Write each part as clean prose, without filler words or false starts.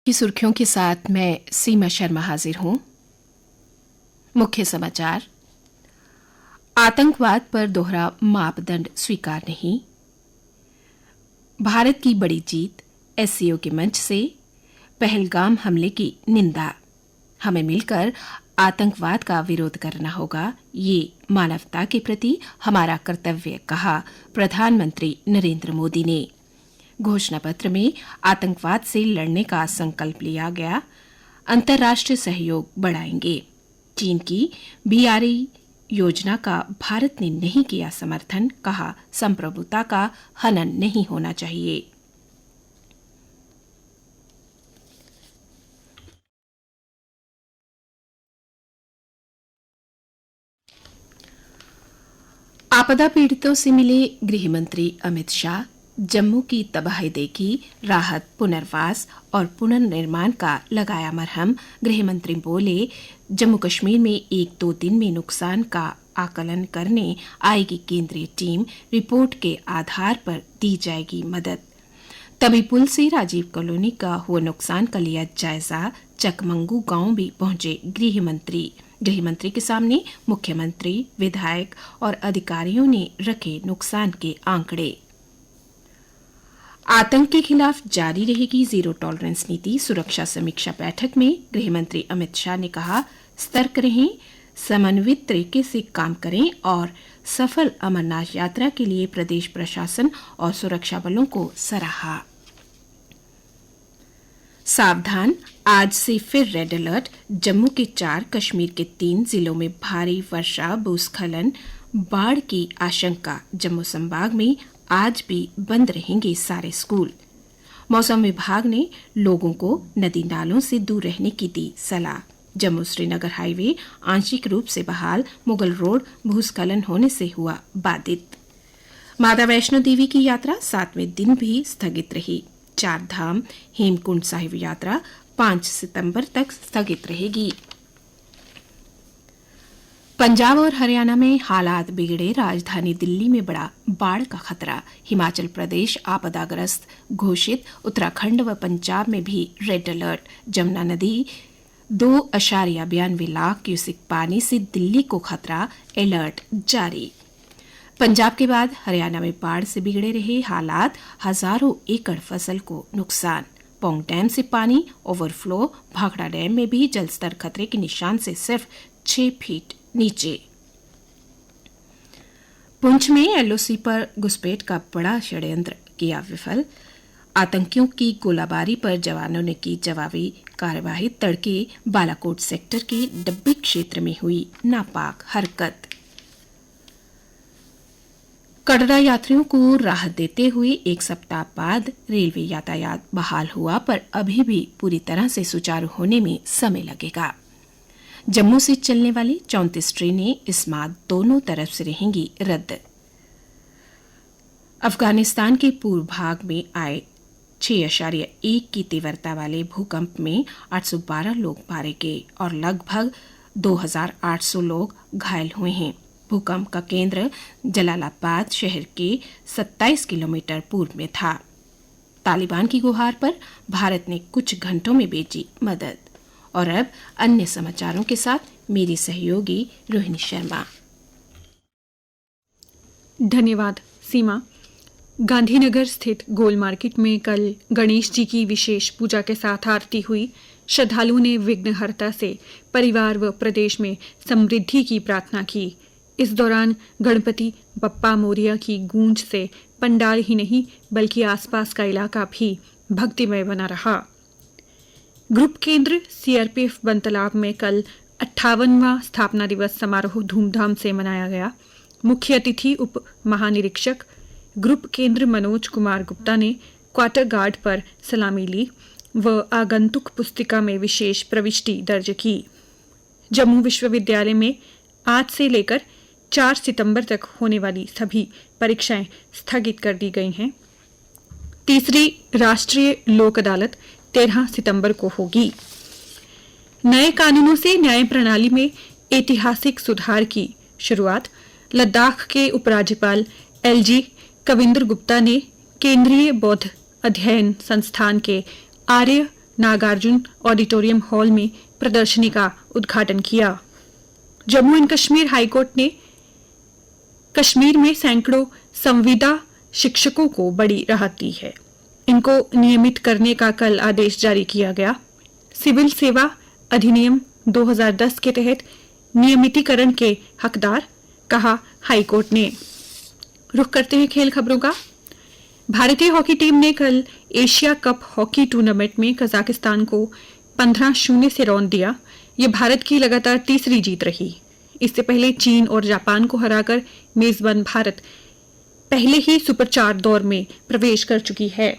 की सुर्खियों के साथ मैं सीमा शर्मा हाजिर हूं। मुख्य समाचार। आतंकवाद पर दोहरा मापदंड स्वीकार नहीं। भारत की बड़ी जीत, एससीओ के मंच से पहलगाम हमले की निंदा। हमें मिलकर आतंकवाद का विरोध करना होगा, ये मानवता के प्रति हमारा कर्तव्य, कहा प्रधानमंत्री नरेंद्र मोदी ने। घोषणा पत्र में आतंकवाद से लड़ने का संकल्प लिया गया। अंतर्राष्ट्रीय सहयोग बढ़ाएंगे। चीन की बीआरई योजना का भारत ने नहीं किया समर्थन, कहा संप्रभुता का हनन नहीं होना चाहिए। आपदा पीड़ितों से मिले गृह मंत्री अमित शाह। जम्मू की तबाही देखी, राहत, पुनर्वास और पुनर्निर्माण का लगाया मरहम। गृह मंत्री बोले, जम्मू कश्मीर में 1-2 दिन में नुकसान का आकलन करने आएगी केंद्रीय टीम। रिपोर्ट के आधार पर दी जाएगी मदद। तभी पुल से राजीव कॉलोनी का हुआ नुकसान का लिया जायजा। चकमंगू गांव भी पहुंचे गृह मंत्री। गृह मंत्री के सामने मुख्यमंत्री, विधायक और अधिकारियों ने रखे नुकसान के आंकड़े। आतंक के खिलाफ जारी रहेगी जीरो टॉलरेंस नीति। सुरक्षा समीक्षा बैठक में गृह मंत्री अमित शाह ने कहा, सतर्क रहें, समन्वित तरीके से काम करें और सफल अमरनाथ यात्रा के लिए प्रदेश प्रशासन और सुरक्षा बलों को सराहा। सावधान, आज से फिर रेड अलर्ट। जम्मू के 4, कश्मीर के 3 जिलों में भारी वर्षा, भूस्खलन, बाढ़ की आशंका। जम्मू संभाग में आज भी बंद रहेंगे सारे स्कूल। मौसम विभाग ने लोगों को नदी नालों से दूर रहने की दी सलाह। जम्मू श्रीनगर हाईवे आंशिक रूप से बहाल। मुगल रोड भूस्खलन होने से हुआ बाधित। माता वैष्णो देवी की यात्रा 7वें दिन भी स्थगित रही। 4 धाम हेमकुंड साहिब यात्रा 5 सितंबर तक स्थगित रहेगी। पंजाब और हरियाणा में हालात बिगड़े। राजधानी दिल्ली में बढ़ा बाढ़ का खतरा। हिमाचल प्रदेश आपदाग्रस्त घोषित। उत्तराखंड व पंजाब में भी रेड अलर्ट। जमुना नदी 2.92 लाख क्यूसेक पानी से दिल्ली को खतरा, अलर्ट जारी। पंजाब के बाद हरियाणा में बाढ़ से बिगड़े रहे हालात। हजारों एकड़ फसल को नुकसान। पौंग डैम से पानी ओवरफ्लो। भाखड़ा डैम में भी जलस्तर खतरे के निशान से सिर्फ 6 फीट नीचे। पुंछ में एलओसी पर घुसपैठ का बड़ा षड्यंत्र किया विफल। आतंकियों की गोलाबारी पर जवानों ने की जवाबी कार्यवाही। तड़के बालाकोट सेक्टर के डब्बी क्षेत्र में हुई नापाक हरकत। कटरा यात्रियों को राहत देते हुए 1 सप्ताह बाद रेलवे यातायात बहाल हुआ, पर अभी भी पूरी तरह से सुचारू होने में समय लगेगा। जम्मू से चलने वाली 34 ट्रेनें इस माह दोनों तरफ से रहेंगी रद्द। अफगानिस्तान के पूर्व भाग में आए 6.1 की तीव्रता वाले भूकंप में 812 लोग मारे गए और लगभग 2800 लोग घायल हुए हैं। भूकंप का केंद्र जलालाबाद शहर के 27 किलोमीटर पूर्व में था। तालिबान की गुहार पर भारत ने कुछ घंटों में भेजी मदद। और अब अन्य समाचारों के साथ मेरी सहयोगी रोहिणी शर्मा। धन्यवाद सीमा। गांधीनगर स्थित गोल मार्केट में कल गणेश जी की विशेष पूजा के साथ आरती हुई। श्रद्धालुओं ने विघ्नहर्ता से परिवार व प्रदेश में समृद्धि की प्रार्थना की। इस दौरान गणपति बप्पा मोरिया की गूंज से पंडाल ही नहीं बल्कि आसपास का इलाका भी भक्तिमय बना रहा। ग्रुप केंद्र सीआरपीएफ बनतलाब में कल 58वां स्थापना दिवस समारोह धूमधाम से मनाया गया। मुख्य अतिथि उप महानिरीक्षक ग्रुप केंद्र मनोज कुमार गुप्ता ने क्वार्टर गार्ड पर सलामी ली व आगंतुक पुस्तिका में विशेष प्रविष्टि दर्ज की। जम्मू विश्वविद्यालय में आज से लेकर 4 सितंबर तक होने वाली सभी परीक्षाएं स्थगित कर दी गई हैं। तीसरी राष्ट्रीय लोक अदालत 13 सितंबर को होगी। नए कानूनों से न्याय प्रणाली में ऐतिहासिक सुधार की शुरुआत। लद्दाख के उपराज्यपाल एलजी कविंदर गुप्ता ने केंद्रीय बौद्ध अध्ययन संस्थान के आर्य नागार्जुन ऑडिटोरियम हॉल में प्रदर्शनी का उद्घाटन किया। जम्मू एंड कश्मीर हाईकोर्ट ने कश्मीर में सैकड़ों संविदा शिक्षकों को बड़ी राहत दी है। इनको नियमित करने का कल आदेश जारी किया गया। सिविल सेवा अधिनियम 2010 के तहत नियमितीकरण के हकदार, कहा हाईकोर्ट ने। रुख करते हैं खेल खबरों का। भारतीय हॉकी टीम ने कल एशिया कप हॉकी टूर्नामेंट में कजाकिस्तान को 15-0 से रौंद दिया। ये भारत की लगातार तीसरी जीत रही। इससे पहले चीन और जापान को हराकर मेजबान भारत पहले ही सुपर 4 दौर में प्रवेश कर चुकी है।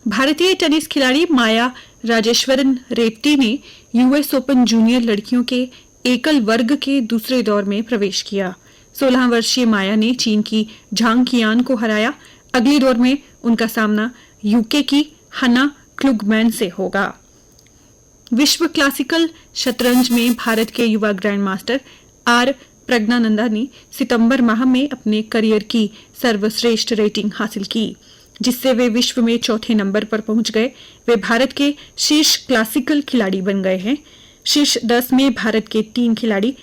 भारतीय टेनिस खिलाड़ी माया राजेश्वरन रेवती ने यूएस ओपन जूनियर लड़कियों के एकल वर्ग के दूसरे दौर में प्रवेश किया। 16 वर्षीय माया ने चीन की झांग कियान को हराया। अगले दौर में उनका सामना यूके की हना क्लुगमैन से होगा। विश्व क्लासिकल शतरंज में भारत के युवा ग्रैंड मास्टर आर प्रज्ञानंदा ने सितंबर माह में अपने करियर की सर्वश्रेष्ठ रेटिंग हासिल की, जिससे वे विश्व में चौथे नंबर पर पहुंच गए। वे भारत के शीर्ष क्लासिकल खिलाड़ी बन गए हैं। शीर्ष 10 में भारत के 3 खिलाड़ी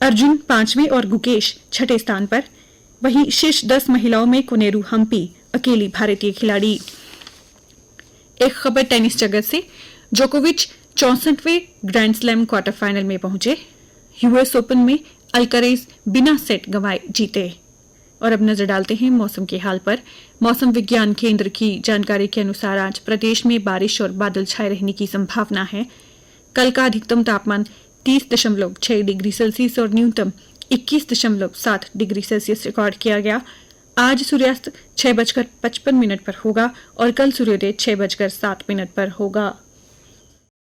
अर्जुन 5वें और गुकेश 6ठे स्थान पर। वहीं शीर्ष 10 महिलाओं में कोनेरू हम्पी अकेली भारतीय खिलाड़ी। एक खबर टेनिस जगत से। जोकोविच 64वें ग्रैंड स्लैम क्वार्टर फाइनल में पहुंचे। यूएस ओपन में अल्करेज बिना सेट गंवाए जीते। और अब नजर डालते हैं मौसम के हाल पर। मौसम विज्ञान केंद्र की जानकारी के अनुसार आज प्रदेश में बारिश और बादल छाए रहने की संभावना है। कल का अधिकतम तापमान 30.6 डिग्री सेल्सियस और न्यूनतम 21.7 डिग्री सेल्सियस रिकॉर्ड किया गया। आज सूर्यास्त 6:55 पर होगा और कल सूर्योदय 6:07 पर होगा।